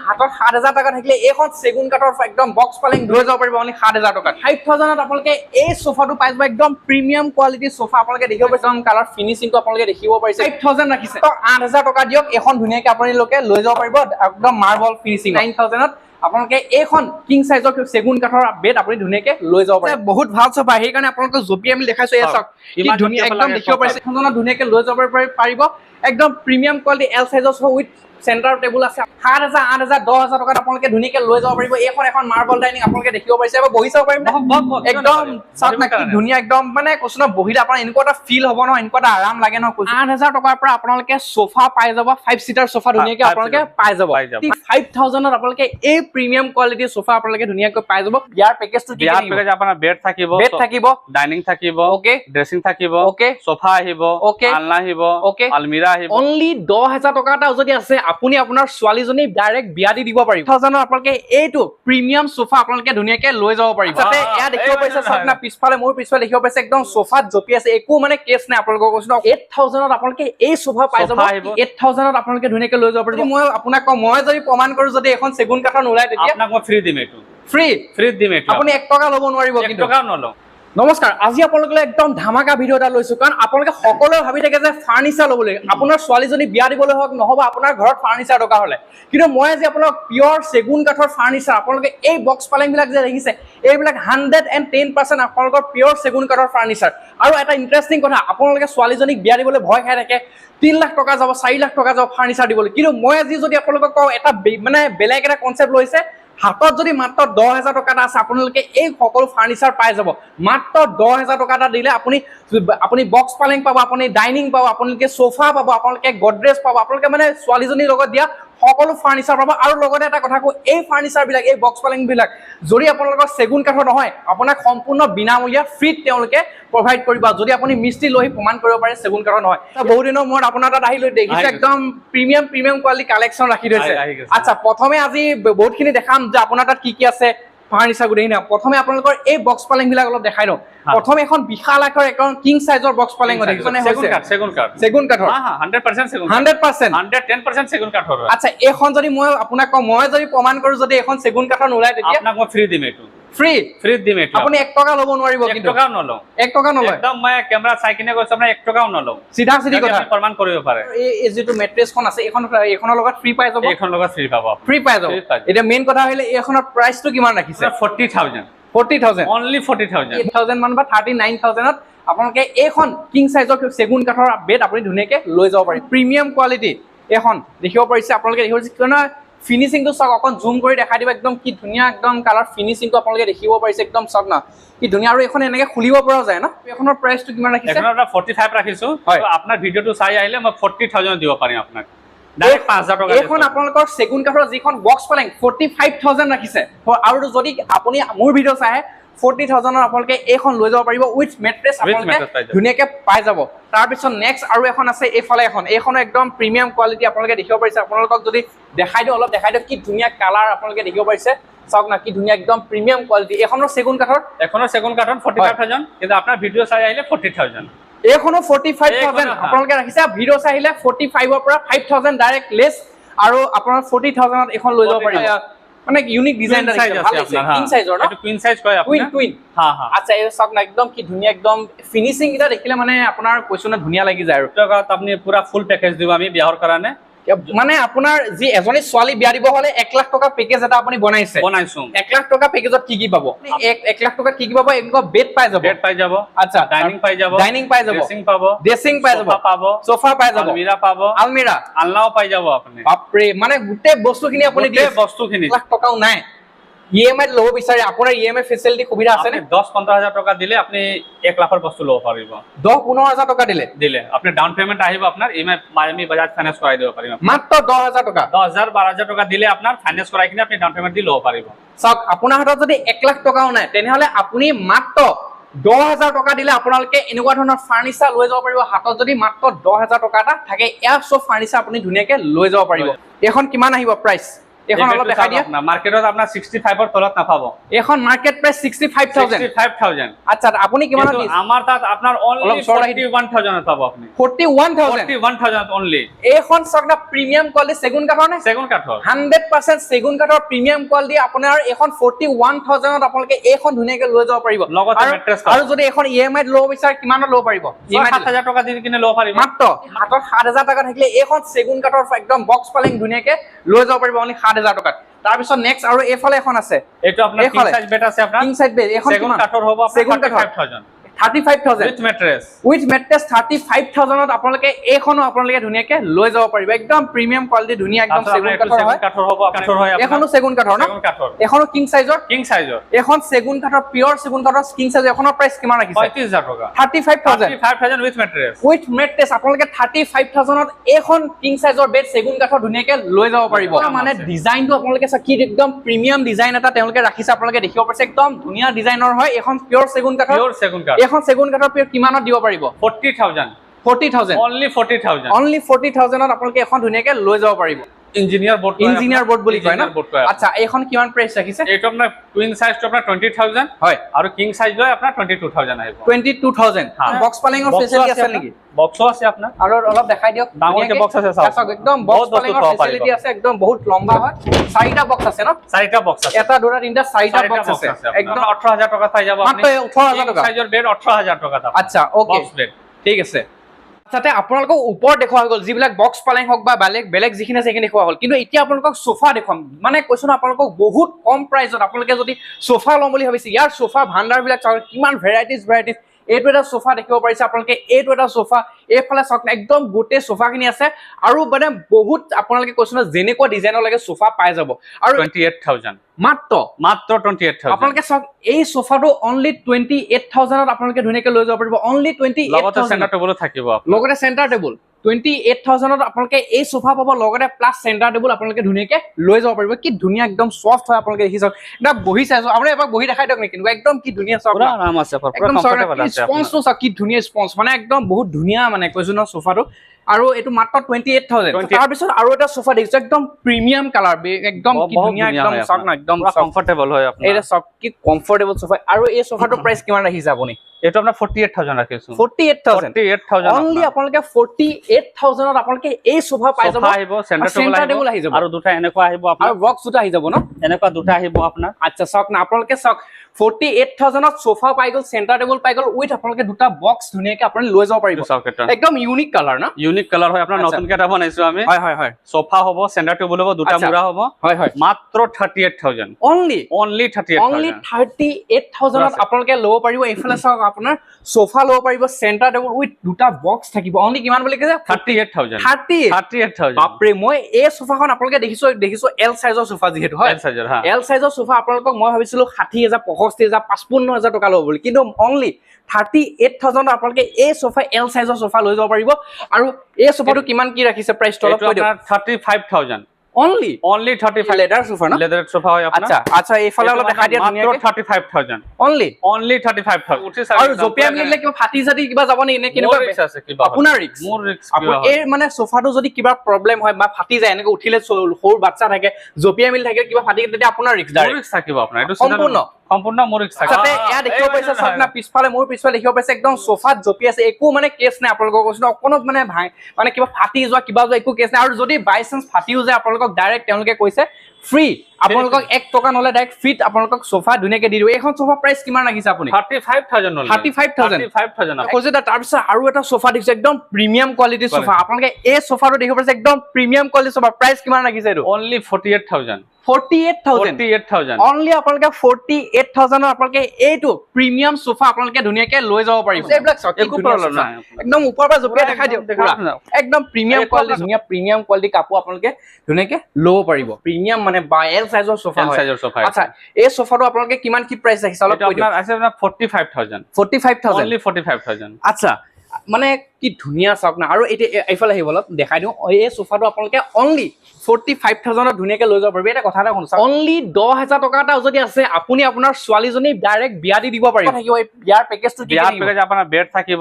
হাতত 7,000 টকা থাকিলে এইখন চেগুন কাঠৰ একদম বক্স পালেং লৈ যাব পাৰিব অনলি 7,000 টকাত 5,000ত আপোনালোকে এই সোফাটো পাই যাব একদম প্ৰিমিয়াম কোৱালিটিৰ সোফা আপোনালোকে দেখিব পাৰিছে কালাৰ ফিনিশিংটো আপোনালোকে দেখিব পাৰিছে 5,000 ৰাখিছে তো 8,000 টকা দিয়ক এখন ধুনীয়াকৈ আপোনালোকে লৈ যাব পাৰিব একদম মাৰ্বল ফিনিশিং 9,000ত আপোনালোকে এইখন কিং সাইজৰ চেগুন কাঠৰ বেড আপুনি ধুনীয়াকৈ লৈ যাব পাৰে বহুত ভাল সোফা সেই কাৰণে আপোনালোকে জপি আমি দেখাইছো এই চাওক কি ধুনীয়া একদম দেখিব পাৰিছে এখনত ধুনীয়াকৈ লৈ যাব পাৰিব একদম প্ৰিমিয়াম কোৱালিটি এল সাইজৰ উইথ সেন্টাৰ টেবুল আছে 7,000 8,000 10,000 টকাত আপোনালোকে ধুনীয়াকৈ লৈ যাব পাৰিব এখন মাৰ্বল ডাইনিং আপোনালোকে দেখিব পাৰিছে বা বহি চাব পাৰিব একদম চাওক না কি ধুনীয়া একদম মানে কৈছো না বহিলে আপোনাৰ এনেকুৱা এটা ফিল হ'ব ন এনেকুৱা এটা আৰাম লাগে ন 8,000 টকাৰ পৰা আপোনালোকে সোফা পাই যাব 5 সিটাৰ সোফা ধুনীয়াকৈ আপোনালোকে পাই যাব 5,000ত আপোনালোকে এই প্ৰিমিয়াম কোৱালিটিৰ সোফা আপোনালোকে ধুনীয়াকৈ পাই যাব বিয়াৰ পেকেজটো কি বিয়াৰ পেকেজ আপোনাৰ বেড থাকিব ডাইনিং থাকিব ওকে ড্ৰেছিং থাকিব ওকে সোফা আহিব আলনা আহিব আলমিৰা আহিব অনলি 10,000 টকা এটা যদি আছে আপুনি আপোনাৰ ছোৱালীজনী ডাইৰেক্ট বিয়া দি দিব পাৰিব 1000ত আপোনালোকে এইটো প্ৰিমিয়াম সোফা আপোনালোকে ধুনীয়াকৈ লৈ যাব পাৰিব তাতে এয়া দেখিব পাইছে চাকনা পিছফালে মোৰ পিছফালে দেখিব পাইছে একদম সোফাত জপি আছে একো মানে কেছ নাই আপোনালোকক কৈছো 8,000ত আপোনালোকে এই সোফা পাই যাব 8,000ত আপোনালোকে ধুনীয়াকৈ লৈ যাব পাৰিব মই আপোনাক মই যদি প্ৰমাণ কৰো যদি এখন চেগুন কাঠৰ নোলায় তেতিয়া আপোনাক মই ফ্ৰী দিম এইটো ফ্ৰী দিম এইটো আপুনি 1 টকা ল'ব নোৱাৰিব কিন্তু 1 টকাও নলওঁ নমস্কাৰ আজি আপোনালোকলৈ একদম ধামাকা ভিডিও এটা লৈছো কাৰণ আপোনালোকে সকলোৱে ভাবি থাকে যে ফাৰ্নিচাৰ ল'বলৈ আপোনাৰ ছোৱালীজনী বিয়া দিবলৈ হওক নহবা আপোনাৰ ঘৰত ফাৰ্নিচাৰ দৰকাৰ হ'লে কিন্তু মই আজি আপোনাক পিয়ৰ চেগুন কাঠৰ ফাৰ্নিচাৰ আপোনালোকে এই বক্স পালেংবিলাক যে দেখিছে এইবিলাক 110% আপোনালোকৰ পিয়ৰ চেগুন কাঠৰ ফাৰ্নিচাৰ আৰু এটা ইন্টাৰেষ্টিং কথা আপোনালোকে ছোৱালীজনীক বিয়া দিবলৈ ভয় খাই থাকে 3 লাখ টকা যাব 4 লাখ টকা যাব ফাৰ্নিচাৰ দিবলৈ কিন্তু মই আজি যদি আপোনালোকক কওঁ এটা মানে বেলেগ এটা কনসেপ্ট লৈছে হাতত যদি মাত্ৰ 10,000 টকা আছে আপোনালোকে এই সকলো ফাৰ্নিচাৰ পাই যাব মাত্ৰ 10,000 টকা দিলে আপুনি বক্স পালেং পাব আপুনি ডাইনিং পাব আপোনালোকে সোফা পাব আপোনালোকে গডৰেজ পাব আপোনালোকে মানে ছোৱালীজনীৰ লগত দিয়া সকলো ফাৰ্নিচাৰ পাব আৰু লগতে এটা কথা কওঁ এই ফাৰ্নিচাৰ বিলাক এই বক্স পালেং বিলাক যদি আপোনালোকৰ চেগুন কাঠৰ নহয় আপোনাক সম্পূৰ্ণ বিনামূলীয়া ফ্ৰীত তেওঁলোকে প্ৰভাইড কৰিব যদি আপুনি মিস্ত্ৰী লৈ প্ৰমাণ কৰিব পাৰে চেগুন কাঠৰ নহয় বহুত দিনৰ মূৰত আপোনাৰ তাত আহিলৈ দেখিছে একদম প্ৰিমিয়াম কোৱালিটি কালেকচন ৰাখি থৈছে আচ্ছা প্ৰথমে আজি বহুতখিনি দেখাম যে আপোনাৰ তাত কি আছে ফাৰ্নিচাৰ গুডেই না প্ৰথমে আপোনালোকৰ এই বক্স পালেং বিলাক অলপ দেখাই দিওঁ প্ৰথমে এখন বিশাল আকাৰ এখন কিং সাইজৰ বক্স পালেং দেখিছেনে চেগুন কাঠৰ 100% চেগুন 100% 110% চেগুন কাঠৰ আচ্ছা এখন যদি মই আপোনাক কওঁ মই যদি প্ৰমাণ কৰো যদি এখন চেগুন কাঠৰ নোলায় তেতিয়া আপোনাক মই ফ্ৰী দিম এইটো ফ্ৰী দিম এইটো আপুনি 1 টকা ল'ব নোৱাৰিব কিন্তু 1 টকাও নলওঁ 1 টকা নলয় একদম মই কেমেৰা চাই কিনে কৈছো আপোনাৰ 1 টকাও নলওঁ সিধা কথা প্ৰমাণ কৰিব পাৰে এই যেটো মেট্ৰেছখন আছে এইখনৰ লগত ফ্ৰী পাই যাব এইখন লগত ফ্ৰী পাব ফ্ৰী পাই যাব এটা মেইন কথা হইলে এইখনৰ প্ৰাইসটো কিমান ৰাখিছে 40,000 অনলি 40,000 8,000 মান বা 39,000ত আপোনালোকে এইখন কিং সাইজৰ চেগুন কাঠৰ বেড আপুনি ধুনীয়াকৈ লৈ যাব পাৰিব প্ৰিমিয়াম কোৱালিটি এখন দেখিব পাৰিছে আপোনালোকে দেখিব পাৰিছে কিয়নো ফিনিশিংটো চাওক অকন জুম কৰি দেখাই দিব একদম কি ধুনীয়া একদম কালাৰ ফিনিশিংটো আপোনালোকে দেখিব পাৰিছে একদম চাওক না কি ধুনীয়া আৰু এখন এনেকৈ খুলিব পৰা যায় ন এখনৰ প্ৰাইসটো কিমান ৰাখিছে এখনৰ 45 ৰাখিছো আপোনাৰ ভিডিওটো চাই আহিলে মই 40,000 দিব পাৰিম আপোনাক ডাইৰেক্ট 5,000 টকা এখন আপোনালোকৰ চেগুন কাঠৰ যিখন বক্স পালেং 45,000 ৰাখিছে আৰু যদি আপুনি মোৰ ভিডিও চাই 40,000ত আপোনালোকে এইখন লৈ যাব পাৰিব উইথ মেট্ৰেছ আপোনালোকে ধুনীয়াকৈ পাই যাব তাৰপিছত নেক্সট আৰু এখন আছে এইফালে এইখনো একদম প্ৰিমিয়াম কোৱালিটি আপোনালোকে দেখিব পাৰিছে আপোনালোকক যদি দেখাই দিওঁ অলপ দেখাই দিওঁ কি ধুনীয়া কালাৰ আপোনালোকে দেখিব পাৰিছে চাওক না কি ধুনীয়া একদম প্ৰিমিয়াম কোৱালিটি এইখনৰ চেগুন কাঠৰ 45,000 কিন্তু আপোনাৰ ভিডিও চাই আহিলে 40,000 এইখনো 45,000 আপোনালোকে ৰাখিছে ভিডিও চাই আহিলে 45ৰ পৰা 5,000 ডাইৰেক্ট লেছ আৰু আপোনাৰ 40,000ত এখন লৈ যাব পাৰিব মানে ইউনিক ডিজাইন আছে ভাল আছে কিং সাইজৰ ন এইটো কুইন সাইজ কয় আপুনি কুইন আচ্ছা এই চাওক না একদম কি ধুনীয়া একদম ফিনিশিং এটা দেখিলে মানে আপোনাৰ কৈছো না ধুনীয়া লাগি যায় আৰু টকাত আপুনি পুৰা ফুল পেকেজ দিব আমি বিয়াৰ কাৰণে মানে আপোনাৰ যি এজনী ছোৱালী বিয়া দিব হলে 1 লাখ টকা পেকেজ এটা আপুনি বনাইছো 1 লাখ টকা পেকেজত কি পাব 1 লাখ টকাত কি পাব এনেকুৱা বেড পাই যাব আচ্ছা ডাইনিং পাই যাব ড্ৰেছিং পাই যাব সোফা পাই যাব আলমিৰা আলনাও পাই যাব আপুনি বাপৰে মানে গোটেই বস্তুখিনি আপুনি দিয়ে 1 লাখ টকাও নাই ইএমআই ল'ব বিচাৰে আপোনাৰ ইএমআই ফেসিলিটি সুবিধা আছে নে 10-15,000 টকা দিলে আপনি 1 লাখৰ বস্তু ল'ব পাৰিব 10-15,000 টকা দিলে আপনি ডাউন পেমেন্ট আহিব আপোনাৰ ইএমআই মায়ামি বাজাজ ফাইনান্স কৰাই দিব পাৰিম মাত্ৰ 10,000 টকা 10,000-12,000 টকা দিলে আপোনাৰ ফাইনান্স কৰাই কিনে আপনি ডাউন পেমেন্ট দি ল'ব পাৰিব চাওক আপোনাৰ হাতত যদি 1 লাখ টকাও নাই তেনেহলে আপুনি মাত্ৰ 10,000 টকা দিলে আপোনালোকে এনেকুৱা ধৰণৰ ফাৰ্নিচাৰ লৈ যাব পাৰিব হাতত যদি মাত্ৰ 10,000 টকা এটা থাকে এয়া সব ফাৰ্নিচাৰ আপুনি ধুনীয়াকৈ লৈ যাব পাৰিব এখন কিমান আহিব প্ৰাইস এখন অলপ দেখাই দিয়া মাৰ্কেটত আপোনাৰ 65 ৰ তলত নাপাব এখন মাৰ্কেট প্ৰাইস 65000 65000 আচ্ছা আপুনি কিমানত কিন্তু আমাৰ তাত আপোনাৰ অনলি 41000 পাব আপুনি 41000 41000 অনলি এখন চাওক না প্রিমিয়াম কোয়ালিটি সেগুন কাঠৰ নে চেগুন কাঠৰ 100% সেগুন কাঠৰ প্ৰিমিয়াম কোয়ালিটি আপোনাৰ এখন 41000 ত আপোনালোকে এখন ধুনীয়াকৈ লৈ যাব পাৰিব লগতে মেট্ৰেছ আৰু যদি এখন ইএমআই ল'ব বিচাৰে কিমানত ল'ব পাৰিব ইএমআই 7000 টকা দি কিনে ল'ব পাৰিব মাত্ৰ হাতত 7000 টকা থাকিলে এখন সেগুন কাঠৰ একদম বক্স পালেং ধুনীয়াকৈ লৈ যাব পাৰিব অনলি 7000 টকাত তাৰপিছত নেক্সট আৰু এফালে এখন আছে এইটো আপোনাৰ কিং সাইজ বেড আছে আপোনাৰ কিং সাইজ বেড এখন চেগুন কাঠৰ হ'ব চেগুন আপোনাৰ কাঠৰ 35000 35000 উইথ মেট্ৰেছ 35000 ত আপোনালোকে এইখনো আপোনালোকে ধুনীয়াকৈ লৈ যাব পাৰিব একদম প্ৰিমিয়াম কোৱালিটি ধুনীয়া একদম সেগুন কাঠৰ হয় কাঠৰ হ'ব কাঠৰ হয় এখনো সেগুন কাঠৰ ন চেগুন কাঠৰ এখনো কিং সাইজৰ এখন সেগুন কাঠৰ পিওৰ সেগুন কাঠৰ কিং সাইজ এখনৰ প্ৰাইস কিমান ৰাখিছে 35000 টকা 35000 উইথ মেট্ৰেছ আপোনালোকে 35000 ত এখন কিং সাইজৰ বেড সেগুন কাঠৰ ধুনীয়াকৈ লৈ যাব পাৰিব মানে ডিজাইনটো আপোনালোকে কি একদম প্ৰিমিয়াম ডিজাইন এটা তেওঁলোকে ৰাখিছে আপোনালোকে দেখিব পাৰিছে একদম ধুনীয়া ডিজাইনৰ হয় এখন পিওৰ সেগুন কাঠ এখন সেগুন কাঠৰ পিওৰ কিমানত দিব পাৰিব 40000 অনলি 40000 ত আপোনালোকে এখন ধুনীয়াকৈ লৈ যাব পাৰিব ইঞ্জিনিয়াৰ বোৰ্ড বুলি কয় না আচ্ছা এখন কিমান প্ৰাইস ৰাখিছে এইটো আপোনাৰ টুইন সাইজটো আপোনাৰ 20000 হয় আৰু কিং সাইজ লৈ আপোনাৰ 22000 আহিব 22000 বক্স পালেঙৰ ফেসিলিটি আছে নেকি বক্সও আছে আপোনাৰ আৰু অলপ দেখাই দিয়ক ডাঙৰকে বক্স আছে চাওক একদম বক্স পালেঙৰ ফেসিলিটি আছে একদম বহুত লম্বা হয় চাৰিটা বক্স আছে ন চাৰিটা বক্স আছে এটা দুটা তিনটা চাৰিটা বক্স আছে একদম 18000 টকা পাই যাব মাত্ৰ 18000 টকা সাইজৰ বেড 18000 টকা দাম আচ্ছা ওকে বক্স বেড ঠিক আছে তাতে আপোনালোকক ওপৰত দেখুৱা গ'ল যিবিলাক বক্স পালেং হওক বা বেলেগ যিখিনি আছে সেইখিনি দেখুৱা হ'ল কিন্তু এতিয়া আপোনালোকক সোফা দেখুৱাম মানে কৈছো না আপোনালোকক বহুত কম প্ৰাইজত আপোনালোকে যদি সোফা ল'ম বুলি ভাবিছে ইয়াৰ সোফা ভাণ্ডাৰবিলাক চাওক কিমান ভেৰাইটিজ এইটো এটা সোফা দেখিব পাৰিছে আপোনালোকে এইটো এটা সোফা এইফালে চাওক একদম গোটেই সোফাখিনি আছে আৰু মানে বহুত আপোনালোকে কৈছো না যেনেকুৱা ডিজাইনৰ লাগে সোফা পাই যাব আৰু 28000 মাত্ৰ 28000 আপোনালোকে চাওক এই সোফাটো অনলি 28000 ত আপোনালোকে ধুনীয়াকৈ লৈ যাব পাৰিব অনলি 28000 লগতে চেণ্টাৰ টেবুল থাকিব লগতে চেণ্টাৰ টেবুল 28000 ত আপোনালোকে এই সোফা পাব লগতে প্লাস চেণ্টাৰ টেবুল আপোনালোকে ধুনীয়াকৈ লৈ যাব পাৰিব কি ধুনীয়া একদম সফট হয় আপোনালোকে দেখি চাওক এটা বহি চাইছো আপুনি এবাৰ বহি দেখাই দিয়ক নেকি একদম কি ধুনীয়া চাওক পুৰা আৰাম আছে পুৰা কমফৰ্টেবল আছে স্পঞ্জটো চাওক কি ধুনীয়া স্পঞ্জ মানে একদম বহুত ধুনীয়া মানে কৈছো ন সোফাটো আৰু এটো মাত্ৰ 28000 তাৰ পিছত আৰু এটা সোফা দেখিছো একদম প্ৰিমিয়াম কালাৰ একদম কি ধুনীয়া একদম চাওক না একদম কমফৰ্টেবল হয় আপোনাৰ এটা সব কি কমফৰ্টেবল সোফা আৰু এই সোফাটোৰ প্ৰাইস কিমান ৰাখিছে আপুনি এটো আপোনাৰ 48000 ৰাখিছো 48000 অনলি আপোনালোকে 48000 ত আপোনালোকে এই সোফা পাই যাব আহিব চেণ্টাৰ টেবুল আহিব আৰু দুটা এনেকুৱা আহিব আপোনাৰ আৰু বক্স দুটা আহি যাব ন এনেকুৱা দুটা আহিব আপোনাৰ আচ্ছা চাওক না আপোনালোকে চাওক 48000 ত সোফা পাই গল চেণ্টাৰ টেবুল পাই গল উইথ আপোনালোকে দুটা বক্স ধুনীয়াকৈ আপুনি লৈ যাব পাৰিব একদম ইউনিক কালাৰ না ইউনিক কালাৰ হয় আপোনাৰ নতুনকৈ এটা বনাইছো আমি হয় সোফা হ'ব চেণ্টাৰ টেবুল হ'ব দুটা মুৰা হ'ব হয় মাত্ৰ 38000 অনলি 38000 ত আপোনালোকে ল'ব পাৰিব এইফালে চাওক আপোনাৰ সোফা ল'ব পাৰিব চেণ্টাৰ টেবুল উইথ দুটা বক্স থাকিব অনলি কিমান বুলি কৈছে 38000 বাপৰে মই এই সোফাখন আপোনালোকে দেখিছো এল সাইজৰ সোফা যিহেতু হয় এল সাইজৰ সোফা আপোনালোকক মই ভাবিছিলো 60000 65000 55000 টকা ল'ব বুলি কিন্তু অনলি 38000 আপোনালোকে এই সোফা এল সাইজৰ সোফা লৈ যাব পাৰিব আৰু এই সোফাটো কিমান কি ৰাখিছে প্ৰাইস তলত কৈ দিয়ক 35000 only 35 leather sofa na leather sofa hoy apna acha ei phale olo dekhai dia matro 35000 only 35000 uthi aru jopia milile kiba phati jati kiba jabo ne kiniba risk ase kiba apunar risk more risk apun ei mane sofa to jodi kiba problem hoy ba phati jay eneke uthile hor bachcha thake jopia mil thake kiba phati tete apunar risk thakibo apna etu সম্পূৰ্ণ মোৰ risk থাকে তাতে ইয়া দেখিব পাইছে সব না পিছফালে মোৰ পিছফালে দেখিব পাইছে একদম সোফাত জপি আছে একো মানে কেছ নাই আপোনালোকক কৈছো অকনো মানে মানে কিবা ফাটি যোৱা কিবা যোৱা একো কেছ নাই আৰু যদি বাই চান্স ফাটিও যায় আপোনালোকক ডাইৰেক্ট তেওঁলোকে কৈছে ফ্ৰী আপোনালোকক 1 টকা নলে ডাইৰেক্ট ফিট আপোনালোকক সোফা ধুনীয়াকৈ দি দিব এখন সোফা প্ৰাইস কিমান ৰাখিছে আপুনি 35000 নলে 35000 কৈছে তাৰ পিছত আৰু এটা সোফা দেখিছে একদম প্ৰিমিয়াম কোৱালিটিৰ সোফা আপোনালোকে এই সোফাটো দেখিব পাইছে একদম প্ৰিমিয়াম কোৱালিটিৰ সোফা প্ৰাইস কিমান ৰাখিছে এটো only 48000 only আপোনালোকে 48000 আপোনালোকে এইটো প্ৰিমিয়াম সোফা আপোনালোকে ধুনীয়াকৈ লৈ যাব পাৰিব এইবিলাক একো প্ৰব্লেম নাই একদম ওপৰৰ পৰা জপিয়া দেখাই দিয়ক একদম প্ৰিমিয়াম কোৱালিটি ধুনীয়া প্ৰিমিয়াম কোৱালিটি কাপোৰ আপোনালোকে ধুনীয়াকৈ ল'ব পাৰিব প্ৰিমিয়াম মানে বা এল সাইজৰ সোফা আচ্ছা এই সোফাটো আপোনালোকে কিমান কি প্ৰাইস ৰাখিছে অলপ কৈ দিয়ক আছে আপোনাৰ 45000 only 45000 আচ্ছা মানে কি ধুনীয়া চাওক না আৰু এতিয়া এইফালে আহিব অলপ দেখাই দিওঁ এই সোফাটো আপোনালোকে অনলি 45000 ধুনীয়াকৈ লৈ যাব পাৰিব এটা কথা এটা শুনছ অনলি 10000 টকা এটা যদি আছে আপুনি আপোনাৰ ছোৱালীজনী ডাইৰেক্ট বিয়া দি দিব পাৰিব থাকিব এই বিয়াৰ পেকেজটো কি বিয়াৰ পেকেজ আপোনাৰ বেড থাকিব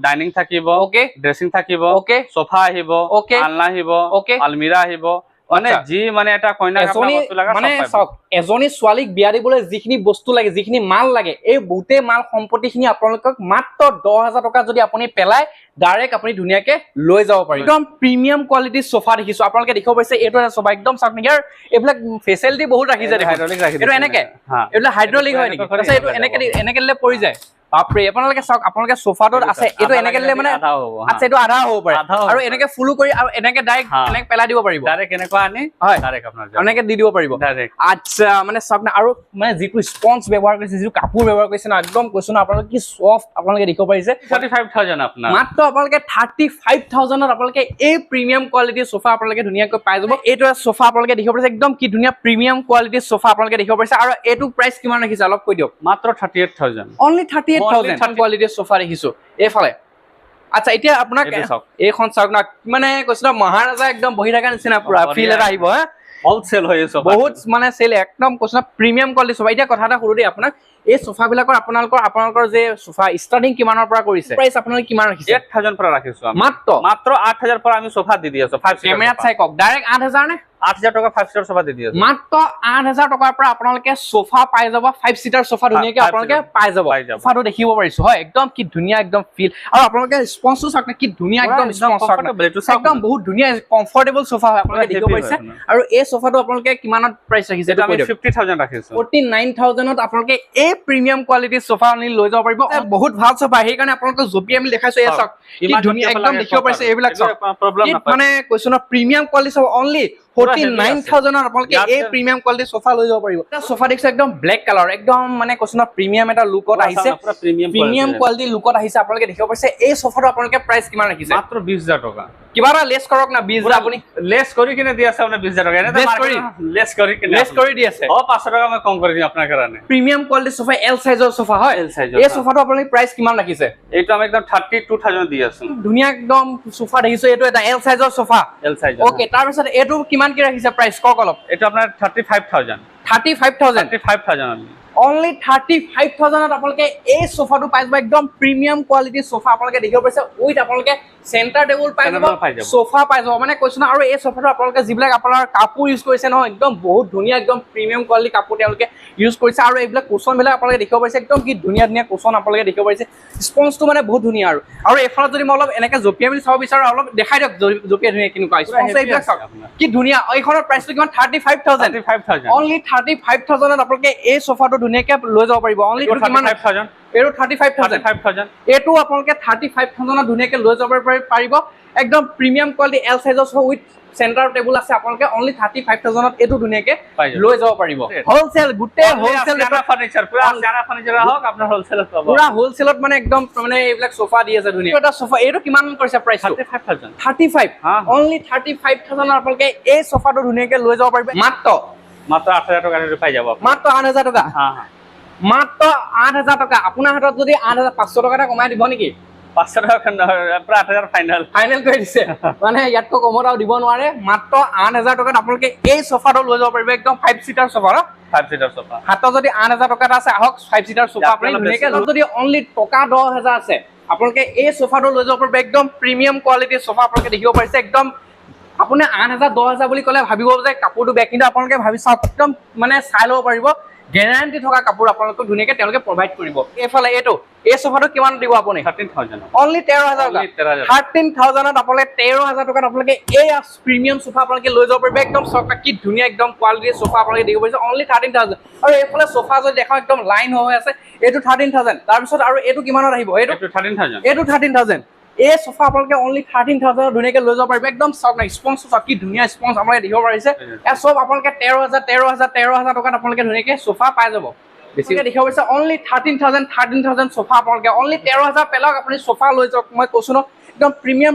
ডাইনিং থাকিব ওকে ড্ৰেছিং থাকিব ওকে সোফা আহিব আলনা আহিব আলমিৰা আহিব মানে যি মানে এটা কইনা এজনী মানে চাওক এজনী ছোৱালীক বিয়া দিবলৈ যিখিনি বস্তু লাগে যিখিনি মাল লাগে এই গোটেই মাল সম্পত্তিখিনি আপোনালোকক মাত্ৰ 10,000 টকা যদি আপুনি পেলাই ডাইৰেক্ট আপুনি ধুনীয়াকে লৈ যাব পাৰিব একদম প্ৰিমিয়াম কোৱালিটিৰ সোফা দেখিছো আপোনালোকে দেখিব পাৰিছে এইটো এটা সোফা একদম চাওক নেকি আৰু এইবিলাক ফেচিলিটি বহুত ৰাখিছে হাইড্ৰলিক ৰাখি এইটো এনেকে এইটো হাইড্ৰলিক হয় নেকি আচ্ছা এইটো এনেকে দিলে পৰি যায় বাপৰে আপোনালোকে চাওক আপোনালোকে সোফাটোত আছে এইটো এনেকে দিলে মানে আচ্ছা এইটো আধা হ'ব পাৰে আৰু এনেকে ফুলো কৰি আৰু এনেকে ডাইৰেক্ট এনেকে পেলাই দিব পাৰিব ডাইৰেক্ট এনেকুৱা আনি হয় ডাইৰেক্ট আপোনাৰ এনেকে দি দিব পাৰিব ডাইৰেক্ট আচ্ছা মানে চাওক না আৰু মানে যিটো স্পঞ্জ ব্যৱহাৰ কৰিছে যিটো কাপোৰ ব্যৱহাৰ কৰিছে না একদম কৈছো না আপোনালোকে কি সফট আপোনালোকে দেখিব পাৰিছে 35,000 আপোনাৰ মাত্ৰ আপোনালোকে 35,000 ত আপোনালোকে এই প্ৰিমিয়াম কোৱালিটিৰ সোফা আপোনালোকে ধুনীয়াকৈ পাই যাব এইটো সোফা আপোনালোকে দেখিব পাৰিছে একদম কি ধুনীয়া প্ৰিমিয়াম কোৱালিটিৰ সোফা আপোনালোকে দেখিব পাৰিছে আৰু এইটো প্ৰাইচ কিমান ৰাখিছে অলপ কৈ দিয়ক মাত্ৰ 38,000 অনলি 38,000 কোৱালিটিৰ সোফা দেখিছো এইফালে আচ্ছা এতিয়া আপোনাক এইখন চাওক না মানে কৈছো না মহাৰাজা একদম বহি থকা নিচিনা পুৰা ফিল এটা আহিব হা হোলসেল হৈ আছে বহুত মানে সেল একদম কৈছো না প্ৰিমিয়াম কোৱালিটিৰ সোফা এতিয়া কথা এটা সৰু দেই আপোনাক এই সোফা বিলাকৰ আপোনালোকৰ যে সোফা ষ্টাৰ্টিং কিমানৰ পৰা কৰিছে প্ৰাইচ আপোনালোকে কিমান ৰাখিছে 8,000 পৰা ৰাখিছো আমি মাত্ৰ 8,000 পৰা আমি সোফা দি আছো 5 কেমেৰাত চাই কক ডাইৰেক্ট 8,000 নে 8,000 টকা 5 সিটাৰ সোফা দি আছো মাত্ৰ 8,000 টকাৰ পৰা আপোনালোকে সোফা পাই যাব 5 সিটাৰ সোফা ধুনীয়াকৈ আপোনালোকে পাই যাব সোফাটো দেখিব পাৰিছো হয় একদম কি ধুনীয়া একদম ফিল আৰু আপোনালোকে স্পঞ্জটো চাওক কি ধুনীয়া একদম স্পঞ্জ একদম বহুত ধুনীয়া কমফৰ্টেবল সোফা হয় আপোনালোকে দেখিব পাৰিছে আৰু এই সোফাটো আপোনালোকে কিমানত প্ৰাইচ ৰাখিছে এটা আমি 50,000 ৰাখিছো 49,000 ত আপোনালোকে এই প্ৰিমিয়াম কোৱালিটিৰ সোফা আনি লৈ যাব পাৰিব বহুত ভাল সোফা সেইকাৰণে আপোনালোকে জপিয়াই আমি দেখাইছো এই চাওক কি ধুনীয়া একদম দেখিব পাৰিছে এইবিলাক চাওক প্ৰবলেম মানে কৈছো না প্ৰিমিয়াম কোৱালিটি সোফা অনলি 49,000 আপোনালোকে এই প্ৰিমিয়াম কোৱালিটিৰ সোফা লৈ যাব পাৰিব এটা সোফা দেখিছে একদম ব্লেক কালাৰ একদম মানে কৈছো না প্ৰিমিয়াম এটা লুকত আহিছে প্ৰিমিয়াম কোৱালিটিৰ লুকত আহিছে আপোনালোকে দেখিব পাৰিছে এই সোফাটো আপোনালোকে প্ৰাইচ কিমান ৰাখিছে মাত্ৰ 20,000 টকা কিবা এটা লেছ কৰক না 20,000 আপুনি লেছ কৰি কিনে দি আছে আপুনি 20,000 টকা এনে লেছ কৰি দি আছে ও 500 টকা মই কম কৰি দিম আপোনাৰ কাৰণে প্ৰিমিয়াম কোৱালিটিৰ সোফা এল সাইজৰ সোফা হয় এল সাইজৰ এই সোফাটো আপোনালোকে প্ৰাইচ কিমান ৰাখিছে এইটো আমি একদম 32,000 দি আছো ধুনীয়া একদম সোফা দেখিছো এইটো এটা এল সাইজৰ সোফা এল সাইজৰ ওকে তাৰ পিছত এইটো কিমান কি ৰাখিছে প্ৰাইচ কক অলপ এইটো আপোনাৰ 35,000 35,000 অনলি 35,000 ত আপোনালোকে এই সোফাটো পাই যাব একদম প্ৰিমিয়াম কোৱালিটিৰ সোফা আপোনালোকে দেখিব পাৰিছে উইথ আপোনালোকে চেন্টাৰ টেবুল পাই যাব সোফা পাই যাব মানে কৈছো না আৰু এই সোফাটো আপোনালোকে যিবিলাক আপোনাৰ কাপোৰ ইউজ কৰিছে নহয় একদম বহুত ধুনীয়া একদম প্ৰিমিয়াম কোৱালিটি কাপোৰ তেওঁলোকে ইউজ কৰিছে আৰু এইবিলাক কুচন বিলাক আপোনালোকে দেখিব পাৰিছে একদম কি ধুনীয়া ধুনীয়া কুচন আপোনালোকে দেখিব পাৰিছে স্পঞ্জটো মানে বহুত ধুনীয়া আৰু এইফালে যদি মই অলপ এনেকে জপিয়াই মেলি চাব বিচাৰো অলপ দেখাই দিয়ক জপিয়াই ধুনীয়া কেনেকুৱা স্পঞ্জ এইবিলাক চাওক কি ধুনীয়া এইখনৰ প্ৰাইচটো কিমান 35,000 অনলি 35,000 ত আপোনালোকে এই সোফাটো ধুনীয়াকে লৈ যাব পাৰিব অনলি কিমান 5,000 এইটো 35,000 এইটো আপোনালোকে 35,000 ধুনীয়াকে লৈ যাব পাৰিব একদম প্ৰিমিয়াম কোৱালিটি এল সাইজৰ উইথ চেন্টাৰ টেবুল আছে আপোনালোকে অনলি 35,000 ত এইটো ধুনীয়াকে লৈ যাব পাৰিব হোলসেল গোটেই হোলসেল ফাৰ্নিচাৰ পুৰা জানা ফাৰ্নিচাৰ হওক আপোনাৰ হোলসেলত পাব পুৰা হোলসেলত মানে একদম মানে এইবিলাক সোফা দি আছে ধুনীয়া এটা সোফা এইটো কিমান কৰিছে প্ৰাইচ 35 অনলি 35,000 আপোনালোকে এই সোফাটো ধুনীয়াকে লৈ যাব পাৰিব মাত্ৰ 8,000 টকা পাই যাব মাত্ৰ 8,000 টকা মাত্ৰ 8,000 টকা আপোনাৰ হাতত যদি 8,500 টকা এটা কমাই দিব নেকি 500 টকা পুৰা 8,000 ফাইনেল কৰি দিছে মানে ইয়াতকৈ কমত আৰু দিব নোৱাৰে মাত্ৰ 8,000 টকাত আপোনালোকে এই সোফাটো লৈ যাব পাৰিব একদম 5 সিটাৰ সোফা হাতত যদি 8,000 টকা এটা আছে আহক 5 সিটাৰ সোফা আপুনি ধুনীয়াকে যদি অনলি টকা 10,000 আছে আপোনালোকে এই সোফাটো লৈ যাব পাৰিব একদম প্ৰিমিয়াম কোৱালিটিৰ সোফা আপোনালোকে দেখিব পাৰিছে একদম আপুনি 8,000 10,000 বুলি ক'লে ভাবিব যে কাপোৰটো বেয়া কিন্তু আপোনালোকে ভাবি চাওক একদম মানে চাই ল'ব পাৰিব গ্যাৰান্টি থকা কাপোৰ আপোনালোকক ধুনীয়াকে তেওঁলোকে প্ৰভাইড কৰিব এইফালে এইটো এই সোফাটো কিমান দিব আপুনি 13,000 অনলি 13,000 টকা 13,000 ত আপোনালোকে 13,000 টকাত আপোনালোকে এই প্ৰিমিয়াম সোফা আপোনালোকে লৈ যাব পাৰিব একদম চকা কি ধুনীয়া একদম কোৱালিটিৰ সোফা আপোনালোকে দেখিব পাৰিছে অনলি 13,000 আৰু এইফালে সোফা যদি দেখাও একদম লাইন হৈ আছে এইটো 13,000 তাৰপিছত আৰু এইটো কিমানত আহিব এইটো 13,000 এই সোফা আপোনালোকে অনলি 13,000 ধুনীয়াকে লৈ যাব পাৰিব একদম চাওক না স্পঞ্জ চাওক কি ধুনীয়া স্পঞ্জ আপোনালোকে দেখিব পাৰিছে এই সব আপোনালোকে 13,000 টকাত আপোনালোকে ধুনীয়াকে সোফা পাই যাব বেছিকে দেখিব পাৰিছে অনলি 13,000 সোফা আপোনালোকে অনলি 13,000 পেলাওক আপুনি সোফা লৈ যাওক মই কৈছো ন একদম প্ৰিমিয়াম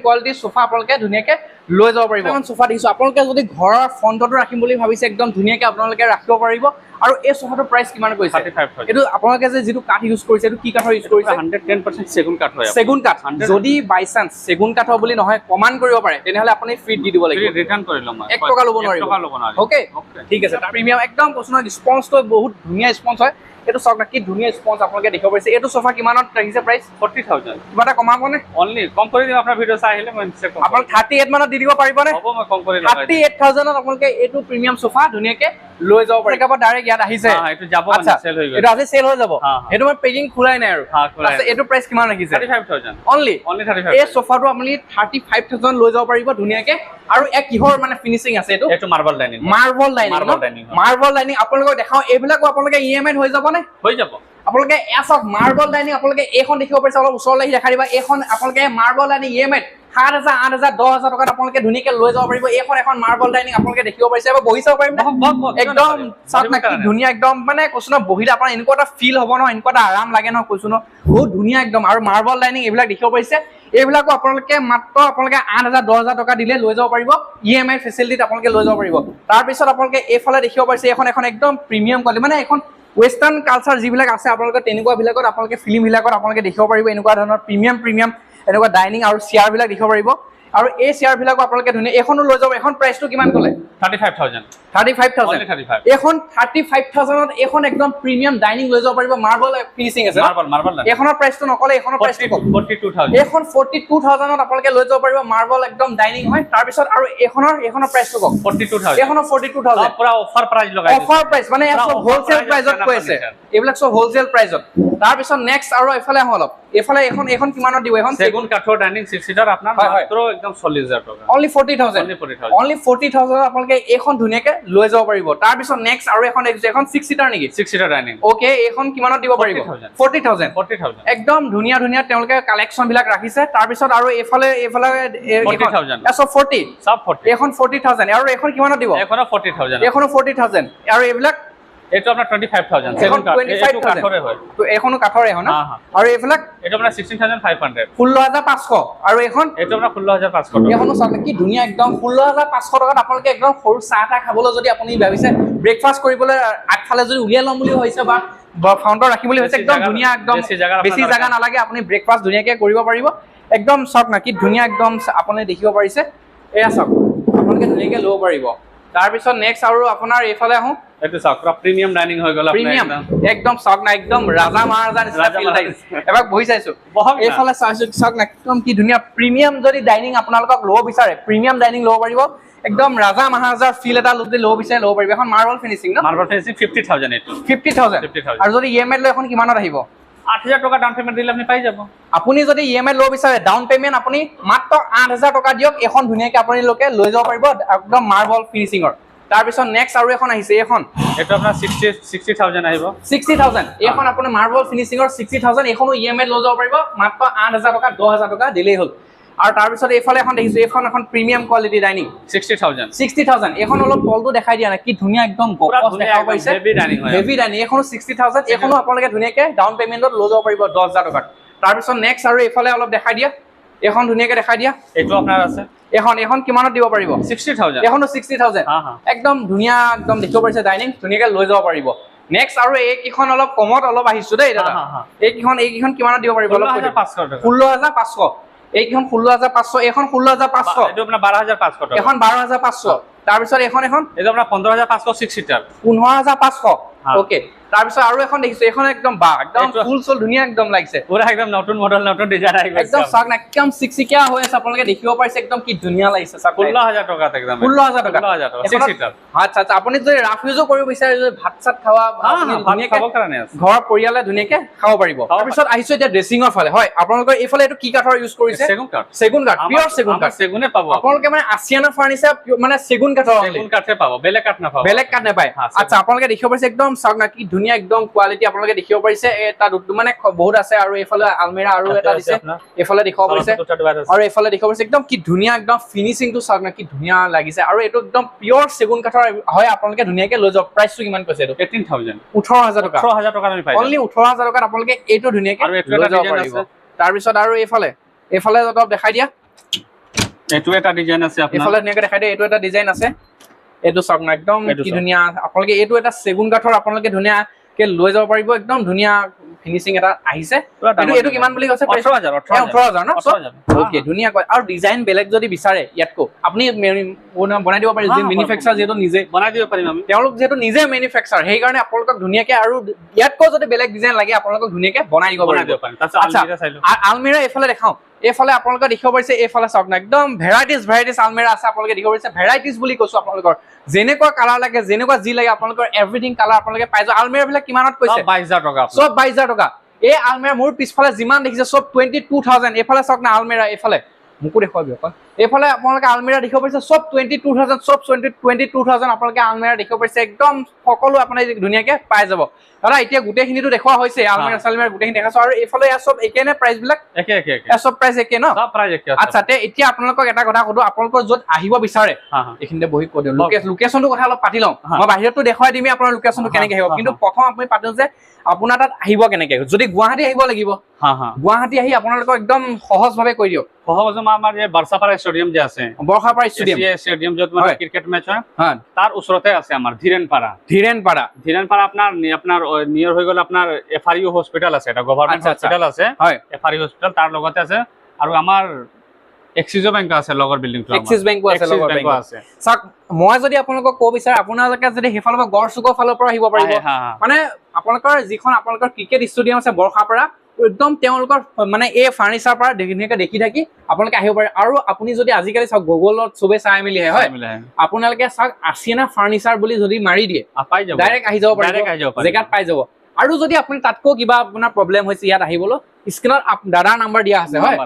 কোৱালিটিৰ সোফা আপোনালোকে ধুনীয়াকে লৈ যাব পাৰিব এখন সোফা দেখিছো আপোনালোকে যদি ঘৰৰ ফ্ৰণ্টতো ৰাখিম বুলি ভাবিছে একদম ধুনীয়াকে আপোনালোকে ৰাখিব পাৰিব আৰু এই সোফাটোৰ প্ৰাইচ কিমান কৈছে 35,000 এইটো আপোনালোকে যে যিটো কাঠ ইউজ কৰিছে এইটো কি কাঠৰ ইউজ কৰিছে 110% সেগুন কাঠ হয় সেগুন কাঠ যদি বাই চান্স সেগুন কাঠৰ বুলি নহয় কমান কৰিব পাৰে তেনেহলে আপুনি ফ্ৰী দি দিব লাগিব ৰিটাৰ্ণ কৰি ল'ম 1 টকা ল'ব নোৱাৰিব ওকে ঠিক আছে প্ৰিমিয়াম একদম কৈছো ন স্পঞ্জটো বহুত ধুনীয়া স্পঞ্জ হয় এইটো চাওক না কি ধুনীয়া স্পঞ্জ আপোনালোকে দেখিব পাৰিছে এইটো সোফা কিমানত ৰাখিছে প্ৰাইস 40000 কিবা এটা কমাবনে অনলি কম কৰি দিম আপোনাৰ ভিডিঅ' চাই আহিলে মই নিশ্চয় কম আপোনাক 38 মানত দি দিব পাৰিবনে হ'ব মই কম কৰি লগাই দিম 38000 ত আপোনালোকে এইটো প্ৰিমিয়াম সোফা ধুনীয়াকে লৈ যাব পাৰিব একেবাৰে ডাইৰেক্ট ইয়াত আহিছে এইটো যাব মানে সেল হৈ গ'ল এইটো আজি সেল হৈ যাব এইটো মই পেকিং খোলাই নাই আৰু আছে এইটো প্ৰাইস কিমান ৰাখিছে 35000 অনলি 35 এই সোফাটো আপুনি 35000 লৈ যাব পাৰিব ধুনীয়াকে আৰু এক কিহৰ মানে ফিনিশিং আছে এইটো এইটো মাৰ্বল ডাইনিং মাৰ্বল ডাইনিং আপোনালোকক দেখাও এইবিলাকো আপোনালোকে ইএমআই হৈ যাব নে হৈ যাব আপোনালোকে এছক মাৰ্বল ডাইনিং আপোনালোকে এইখন দেখিব পাৰিছে অলপ ওচৰলৈ দেখা দিবা এইখন আপোনালোকে মাৰ্বল ডাইনিং ইএমআই 7000 8000 10000 টকাত আপোনালোকে ধুনীয়াকে লৈ যাব পাৰিব এইখন এখন মাৰ্বল ডাইনিং আপোনালোকে দেখিব পাৰিছে আৰু বহি চাব পাৰিম একদম চাওক না কি ধুনীয়া একদম মানে কৈছো ন বহিলে আপোনাৰ এনেকুৱা এটা ফিল হ'ব ন এনেকুৱা এটা আৰাম লাগে ন কৈছো ন বহুত ধুনীয়া একদম আৰু মাৰ্বল ডাইনিং এইবিলাক দেখিব পাৰিছে এইবিলাকো আপোনালোকে মাত্ৰ আপোনালোকে 8000 10000 টকা দিলে লৈ যাব পাৰিব ইএমআই ফেচিলিটিত আপোনালোকে লৈ যাব পাৰিব তাৰ পিছত আপোনালোকে এইফালে দেখিব পাৰিছে এখন একদম প্ৰিমিয়াম কোৱালিটি মানে এখন ওয়েস্টাৰ্ণ কালচাৰ যিবিলাক আছে আপোনালোকে তেনেকুৱা বিলাকত আপোনালোকে ফিল্ম বিলাকত আপোনালোকে দেখিব পাৰিব এনেকুৱা ধৰণৰ প্ৰিমিয়াম এনেকুৱা ডাইনিং আৰু চেয়াৰ বিলাক দেখিব পাৰিব আৰু এই চেয়াৰ বিলাকো আপোনালোকে ধুনীয়া এখনো লৈ যাব এখন প্ৰাইসটো কিমান ক'লে 35000 এখন 35000 ত এখন একদম প্ৰিমিয়াম ডাইনিং লৈ যাব পাৰিব মাৰ্বল ফিনিশিং আছে মাৰ্বল এখনৰ প্ৰাইসটো নকলে এখনৰ প্ৰাইসটো 42000 এখন 42000 ত আপোনালোকে লৈ যাব পাৰিব মাৰ্বল একদম ডাইনিং হয় তাৰ পিছত আৰু এখনৰ প্ৰাইসটো কওক 42000 এখনৰ 42000 পুৰা অফাৰ প্ৰাইস লগাই অফাৰ প্ৰাইস মানে এসব হোলসেল প্ৰাইসত কৈছে এইবিলাক সব হোলসেল প্ৰাইসত তাৰ পিছত নেক্সট আৰু এফালে হলপ এফালে এখন কিমানত দিব এখন সেগুন কাঠৰ ডাইনিং 6 সিটাৰ আপোনাৰ মাত্ৰ একদম 40000 টকা অনলি 40000 অনলি 40000 আপোনালোকে এখন ধুনীয়াকে লৈ যাব পাৰিব তাৰ পিছত নেক্সট আৰু এখন 6 সিটাৰ নেকি 6 সিটাৰ ডাইনিং ওকে এখন কিমানত দিব পাৰিব 40000 একদম ধুনীয়া তেওঁলোকে কালেকচন বিলাক ৰাখিছে তাৰ পিছত আৰু এফালে 40000 এসব 40 সব 40 এখন 40000 আৰু এখন কিমানত দিব এখনো 40000 এখনো 40000 আৰু এইবিলাক এটো আপোনাৰ 25000 সেগুন কাঠ এটো কাঠৰে হয় তো এখনো কাঠৰে হয় না আৰু এইবিলাক এটো আপোনাৰ 16500 16500 আৰু এখন এটো আপোনাৰ 16500 টকা এখনো চাওক কি ধুনীয়া একদম 16500 টকাত আপোনালোকে একদম সৰু চাহ খাবলৈ যদি আপুনি ভাবিছে ব্ৰেকফাষ্ট কৰিবলৈ আগফালে যদি উলিয়াই লম বুলি হৈছে বা ফাউন্ডাৰ ৰাখিম বুলি হৈছে একদম ধুনীয়া একদম বেছি জায়গা নালাগে আপুনি ব্ৰেকফাষ্ট ধুনীয়াকৈ কৰিব পাৰিব একদম চাওক না কি ধুনীয়া একদম আপুনি দেখিব পাৰিছে এয়া চাওক আপোনালোকে ধুনীয়াকৈ ল'ব পাৰিব তাৰ পিছত নেক্সট আৰু আপোনাৰ এইফালে আহো এটো চাওক প্ৰিমিয়াম ডাইনিং হৈ গ'ল প্ৰিমিয়াম একদম চাওক না একদম ৰাজা মহাৰাজা নিচিনা ফিল লাগিছে এবাৰ বহি চাইছো এইফালে চাইছো চাওক না একদম কি ধুনীয়া প্ৰিমিয়াম যদি ডাইনিং আপোনালোকক ল'ব বিচাৰে প্ৰিমিয়াম ডাইনিং ল'ব পাৰিব একদম ৰাজা মহাৰাজাৰ ফিল এটা যদি ল'ব বিচাৰে ল'ব পাৰিব এখন মাৰ্বল ফিনিশিং ন মাৰ্বল ফিনিশিং 50000 এটো 50000 আৰু যদি ইএমআই লৈ এখন কিমানত আহিব 8000 টকা ডাউন পেমেন্ট দিলে আপনি পাই যাব আপুনি যদি ইএমআই ল'ব বিচাৰে ডাউন পেমেন্ট আপুনি মাত্ৰ 8000 টকা দিয়ক এখন ধুনীয়াকৈ আপুনি লোকে লৈ যাব পাৰিব একদম মাৰ্বল ফিনিশিংৰ তাৰ পিছত নেক্সট আৰু এখন আহিছে এখন এটো আপোনাৰ 60000 আহিব 60000 এখন আপোনাৰ মাৰ্বল ফিনিশিংৰ 60000 এখনো ইএমআই লৈ যাব পাৰিব মাত্ৰ 8000 টকা 10000 টকা দিলেই হ'ল আৰু তাৰ পিছত এইফালে এখন দেখিছো এখন প্ৰিমিয়াম কোৱালিটি ডাইনিং 60000 এখন অলপ তলটো দেখাই দিয়া না কি ধুনীয়া একদম গপছ দেখাব পাইছে হেভি ডাইনিং এখন 60000 এখনো আপোনালোকে ধুনীয়াকৈ ডাউন পেমেন্টত লৈ যাব পাৰিব 10000 টকা তাৰ পিছত নেক্সট আৰু এইফালে অলপ দেখাই দিয়া এখন ধুনীয়াকৈ দেখাই দিয়া এটো আপোনাৰ আছে এখন কিমানত দিব পাৰিব 60000 এখনো 60000 একদম ধুনীয়া একদম দেখিব পাৰিছে ডাইনিং ধুনীয়াকৈ লৈ যাব পাৰিব নেক্সট আৰু এইকেইখন অলপ কমত অলপ আহিছো দেই দাদা এইকেইখন কিমানত দিব পাৰিব অলপ 16500 এইকেইখন 16500 এখন 16500 এটো আপোনাৰ 12500 টকা এখন 12500 তাৰ পিছত এখন এটো আপোনাৰ 15500 6 সিটাৰ 15500 ওকে তাৰ পিছত আৰু এখন দেখিছো এখন একদম একদম ফুল চল ধুনীয়া একদম লাগিছে পুৰা একদম নতুন মডেল নতুন ডিজাইন আহি গৈছে একদম চাক না একদম চিকচিকিয়া হৈ আছে আপোনালোকে দেখিব পাৰিছে একদম কি ধুনীয়া লাগিছে চাক 16000 টকা একদম 16000 টকা 6 সিটাৰ আচ্ছা আপুনি যদি ৰাফ ইউজো কৰিব বিচাৰে যদি ভাত চাত খাওয়া ধুনীয়াকৈ খাব কাৰণে আছে ঘৰ পৰিয়ালে ধুনীয়াকৈ খাব পাৰিব তাৰ পিছত আহিছো এতিয়া ড্ৰেছিংৰ ফালে হয় আপোনালোকৰ এইফালে এটো কি কাঠৰ ইউজ কৰিছে সেগুন কাঠ পিওৰ সেগুন কাঠ সেগুনে পাব আপোনালোকে মানে আসিয়ানা ফাৰ্নিচাৰ মানে সেগুন কাঠে পাব বেলেগ কাঠ নাপাব বেলেগ কাঠ নাপায় আচ্ছা আপোনালোকে দেখিব পাৰিছে একদম চাওক না কি ধুনীয়া একদম কোৱালিটি আপোনালোকে দেখিব পাৰিছে এটা মানে বহুত আছে আৰু এইফালে আলমিৰা আৰু এটা দিছে এইফালে দেখিব পাৰিছে আৰু এইফালে দেখিব পাৰিছে একদম কি ধুনীয়া একদম ফিনিশিংটো চাওক না কি ধুনীয়া লাগিছে আৰু এইটো একদম পিওৰ সেগুন কাঠৰ হয় আপোনালোকে ধুনীয়াকৈ লৈ যাব প্ৰাইসটো কিমান কৈছে এইটো 18000 টকা 18000 টকা আমি পাই অনলি 18000 টকাত আপোনালোকে এইটো ধুনীয়াকৈ লৈ যাব পাৰিব তাৰ পিছত আৰু এইফালে অলপ দেখাই দিয়া এইটো এটা ডিজাইন আছে আপোনাৰ এইফালে ধুনীয়াকৈ দেখাই দিয়া এইটো এটা ডিজাইন আছে এইটো চাওক না একদম কি ধুনীয়া আপোনালোকে এইটো এটা সেগুন কাঠৰ আপোনালোকে ধুনীয়াকৈ লৈ যাব পাৰিব একদম ধুনীয়া ফিনিচিং এটা আহিছে পুৰা ডাঙৰ এইটো কিমান বুলি কৈছে 18,000 18,000 ন 18,000 ওকে ধুনীয়াকৈ আৰু ডিজাইন বেলেগ যদি বিচাৰে ইয়াতকৈ আপুনি বনাই দিব পাৰে যে মেনুফেকচাৰ যিহেতু নিজে বনাই দিব পাৰিম আমি তেওঁলোক যিহেতু নিজে মেনুফেকচাৰ সেইকাৰণে আপোনালোকক ধুনীয়াকৈ আৰু ইয়াতকৈ যদি বেলেগ ডিজাইন লাগে আপোনালোকক ধুনীয়াকৈ বনাই দিব বনাই দিব পাৰিব পাৰিম তাৰপিছত আলমিৰা চাই লওঁ আলমিৰা এইফালে দেখাওঁ এইফালে আপোনালোকে দেখিব পাৰিছে এইফালে চাওক না একদম ভেৰাইটিজ আলমিৰা আছে আপোনালোকে দেখিব পাৰিছে ভেৰাইটিজ বুলি কৈছো আপোনালোকৰ যেনেকুৱা কালাৰ লাগে যেনেকুৱা যি লাগে আপোনালোকৰ এভৰিথিং কালাৰ আপোনালোকে পাই যাব আলমিৰা বিলাক কিমানত কৈছে 22,000 টকা সব 22,000 টকা এই আলমিৰা মোৰ পিছফালে যিমান দেখিছে সব 22,000 এইফালে চাওক না আলমিৰা এইফালে মুকু দেখুৱাবি অকল এইফালে আপোনালোকে আলমিৰা দেখিব পাৰিছে সব 22,000 সব 22,000 আপোনালোকে আলমিৰা দেখিব পাৰিছে একদম সকলো আপুনি ধুনীয়াকৈ পাই যাব দাদা এতিয়া গোটেইখিনিতো দেখুওৱা হৈছে আলমিৰা চালমিৰা গোটেইখিনি দেখাইছো আৰু এইফালে ইয়াৰ সব একে নে প্ৰাইচ বিলাক একে সব প্ৰাইচ একে ন সব প্ৰাইচ একে আচ্ছা তে এতিয়া আপোনালোকক এটা কথা কলো আপোনালোকৰ য'ত আহিব বিচাৰে এইখিনিতে বহি কৈ দিওঁ লোকেশ্যনটো কথা অলপ পাতি লওঁ মই বাহিৰতো দেখুৱাই দিমেই আপোনাৰ লোকেশ্যনটো কেনেকৈ আহিব কিন্তু প্ৰথম আপুনি পাতো যে আপোনাৰ তাত আহিব কেনেকৈ যদি গুৱাহাটী আহিব লাগিব গুৱাহাটী আহি আপোনালোকক একদম সহজভাৱে কৈ দিয়ক সহজ আমাৰ যে বৰ্ষাপাৰা ষ্টেডিয়াম যে আছে বৰ্ষাপাৰা ষ্টেডিয়াম য'ত মানে ক্ৰিকেট মেচ হয় তাৰ ওচৰতে আছে আমাৰ ধীৰেনপাৰা আপোনাৰ নিয়ৰ হৈ গ'ল আপোনাৰ FRU হস্পিটেল আছে এটা গভৰ্ণমেণ্ট হস্পিটেল আছে FRU হস্পিটেল তাৰ লগতে আছে আৰু আমাৰ এক্সিছ বেংক আছে লগৰ বিল্ডিংটো এক্সিছ বেংকো আছে লগৰ বেংক আছে চাক মই যদি আপোনালোকক ক'ব বিচাৰ আপোনালোকে যদি সেইফালৰ পৰা গড়চুকৰ ফালৰ পৰা আহিব পাৰিব মানে আপোনালোকৰ যিখন আপোনালোকৰ ক্ৰিকেট ষ্টেডিয়াম আছে বৰ্ষাপাৰা একদম তেওঁলোকৰ মানে এই ফাৰ্নিচাৰ পৰা ধুনীয়াকৈ দেখি থাকি আপোনালোকে আহিব পাৰে আৰু আপুনি যদি আজিকালি চাওক গুগলত চবে চাই মেলি হয় আপোনালোকে চাওক আছিয়ানা ফাৰ্নিচাৰ বুলি যদি মাৰি দিয়ে ডাইৰেক্ট আহি যাব পাৰিব জেগাত পাই যাব আৰু যদি আপুনি তাতকৈ কিবা আপোনাৰ প্ৰব্লেম হৈছে ইয়াত আহিবলৈ স্ক্ৰীনত দাদাৰ নাম্বাৰ দিয়া আছে হয়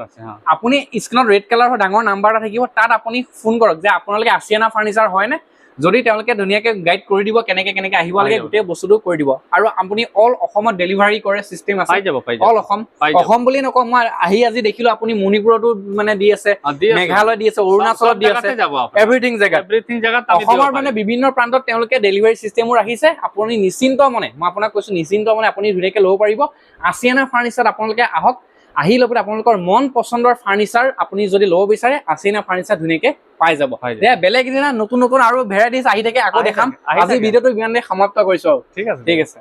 আপুনি স্ক্ৰীনত ৰেড কালাৰৰ ডাঙৰ নাম্বাৰ এটা থাকিব তাত আপুনি ফোন কৰক যে আপোনালোকে আছিয়ানা ফাৰ্নিচাৰ হয়নে যদি তেওঁলোকে ধুনীয়াকৈ গাইড কৰি দিব কেনেকৈ আহিব লাগে গোটেই বস্তুটো কৰি দিব আৰু আপুনি অল অসমত ডেলিভাৰী কৰে চিষ্টেম আছে অল অসম বুলি নকওঁ মই আজি দেখিলো আপুনি মণিপুৰতো মানে দি আছে মেঘালয় দি আছে অৰুণাচলত দি আছে এভৰিথিং জেগাত অসমৰ মানে বিভিন্ন প্ৰান্তত তেওঁলোকে ডেলিভাৰী চিষ্টেমো ৰাখিছে আপুনি নিশ্চিন্ত মনে মই আপোনাক কৈছো নিশ্চিন্ত মনে আপুনি ধুনীয়াকৈ ল'ব পাৰিব আছিয়ানা ফাৰ্নিচাৰত আপোনালোকে আহক আহি লৈ আপোনালোকৰ মন পচন্দৰ ফাৰ্নিচাৰ আপুনি যদি ল'ব বিচাৰে আছিয়ানা ফাৰ্নিচাৰ ধুনীয়াকৈ পাই যাব বেলেগ দিনা নতুন আৰু ভেৰাইটিজ আহি থাকে আকৌ দেখাম আজি ভিডিঅ'টো ইমানে সমাপ্ত কৰিছো ঠিক আছে